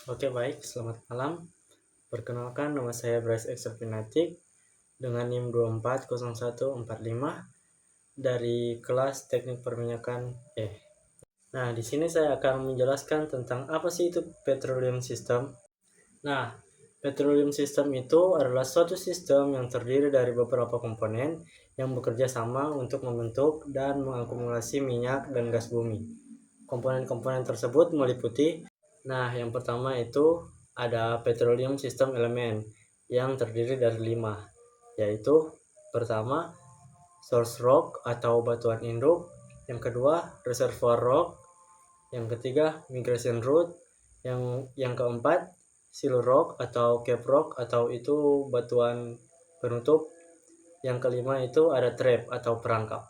Oke, baik, selamat malam. Perkenalkan, nama saya Bryce Exopinatik dengan NIM 240145 dari kelas Teknik Perminyakan E. Nah, di sini saya akan menjelaskan tentang apa sih itu petroleum system. Nah, petroleum system itu adalah suatu sistem yang terdiri dari beberapa komponen yang bekerja sama untuk membentuk dan mengakumulasi minyak dan gas bumi. Komponen-komponen tersebut meliputi, yang pertama itu ada petroleum system elemen yang terdiri dari 5, yaitu pertama source rock atau batuan induk, yang kedua reservoir rock, yang ketiga migration route, yang keempat seal rock atau cap rock atau itu batuan penutup, yang kelima itu ada trap atau perangkap.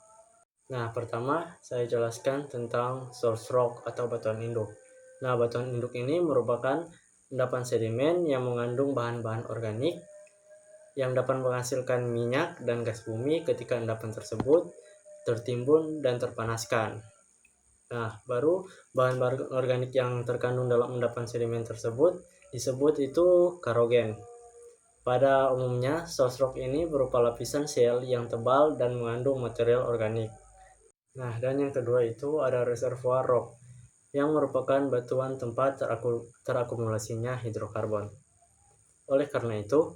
Nah, pertama saya jelaskan tentang source rock atau batuan induk. Nah, batuan induk ini merupakan endapan sedimen yang mengandung bahan-bahan organik yang dapat menghasilkan minyak dan gas bumi ketika endapan tersebut tertimbun dan terpanaskan. Nah, baru bahan-bahan organik yang terkandung dalam endapan sedimen tersebut disebut itu karogen. Pada umumnya, source rock ini berupa lapisan shell yang tebal dan mengandung material organik. Nah, dan yang kedua itu ada reservoir rock, yang merupakan batuan tempat terakumulasinya hidrokarbon. Oleh karena itu,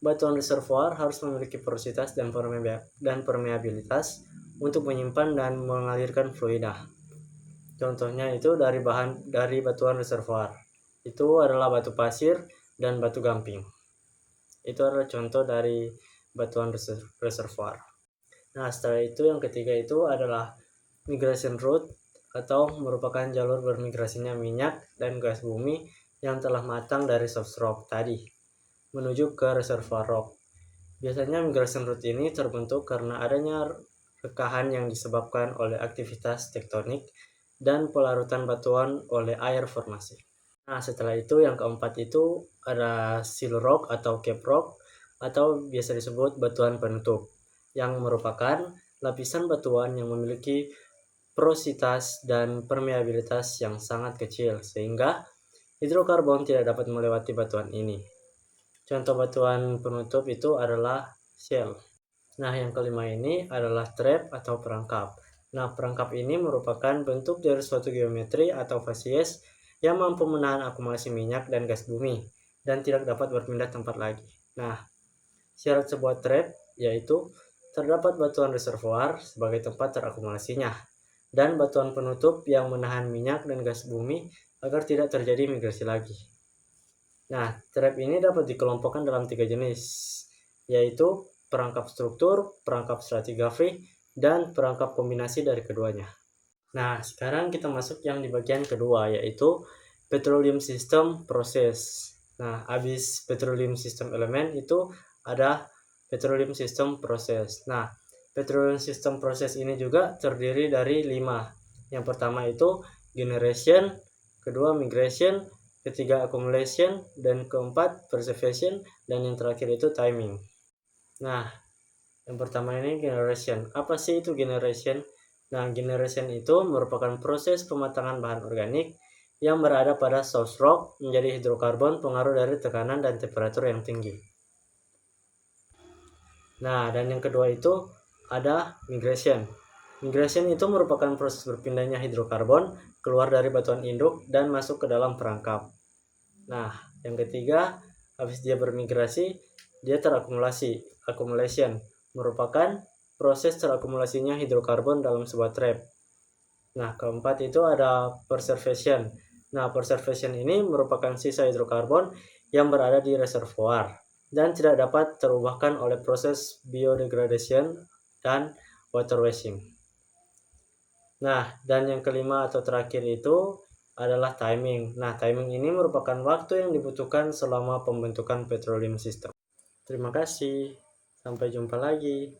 batuan reservoir harus memiliki porositas dan permeabilitas untuk menyimpan dan mengalirkan fluida. Contohnya itu dari batuan reservoir. Itu adalah batu pasir dan batu gamping. Itu adalah contoh dari batuan reservoir. Nah, setelah itu yang ketiga itu adalah migration route atau merupakan jalur bermigrasinya minyak dan gas bumi yang telah matang dari source rock tadi menuju ke reservoir rock. Biasanya migration route ini terbentuk karena adanya rekahan yang disebabkan oleh aktivitas tektonik dan pelarutan batuan oleh air formasi. Nah, setelah itu yang keempat itu ada seal rock atau cap rock atau biasa disebut batuan penutup, yang merupakan lapisan batuan yang memiliki porositas dan permeabilitas yang sangat kecil sehingga hidrokarbon tidak dapat melewati batuan ini. Contoh batuan penutup itu adalah shell. Nah, yang kelima ini adalah trap atau perangkap. Nah, perangkap ini merupakan bentuk dari suatu geometri atau fasies yang mampu menahan akumulasi minyak dan gas bumi dan tidak dapat berpindah tempat lagi. Nah, syarat sebuah trap yaitu terdapat batuan reservoir sebagai tempat terakumulasinya dan batuan penutup yang menahan minyak dan gas bumi agar tidak terjadi migrasi lagi. Nah, trap ini dapat dikelompokkan dalam 3 jenis, yaitu perangkap struktur, perangkap stratigraphy, dan perangkap kombinasi dari keduanya. Nah, sekarang kita masuk yang di bagian kedua, yaitu petroleum system process. Nah, habis petroleum system elemen itu ada petroleum system process. Nah, petroleum system process ini juga terdiri dari 5. Yang pertama itu generation, kedua migration, ketiga accumulation, dan keempat preservation, dan yang terakhir itu timing. Nah, yang pertama ini generation. Apa sih itu generation? Nah, generation itu merupakan proses pematangan bahan organik yang berada pada source rock menjadi hidrokarbon pengaruh dari tekanan dan temperatur yang tinggi. Nah, dan yang kedua itu ada migration. Migration itu merupakan proses berpindahnya hidrokarbon keluar dari batuan induk dan masuk ke dalam perangkap. Nah, yang ketiga, habis dia bermigrasi, dia terakumulasi. Accumulation merupakan proses terakumulasinya hidrokarbon dalam sebuah trap. Nah, keempat itu ada preservation. Nah, preservation ini merupakan sisa hidrokarbon yang berada di reservoir dan tidak dapat terubahkan oleh proses biodegradation dan water washing. Nah, dan yang kelima atau terakhir itu adalah timing. Nah, timing ini merupakan waktu yang dibutuhkan selama pembentukan petroleum system. Terima kasih. Sampai jumpa lagi.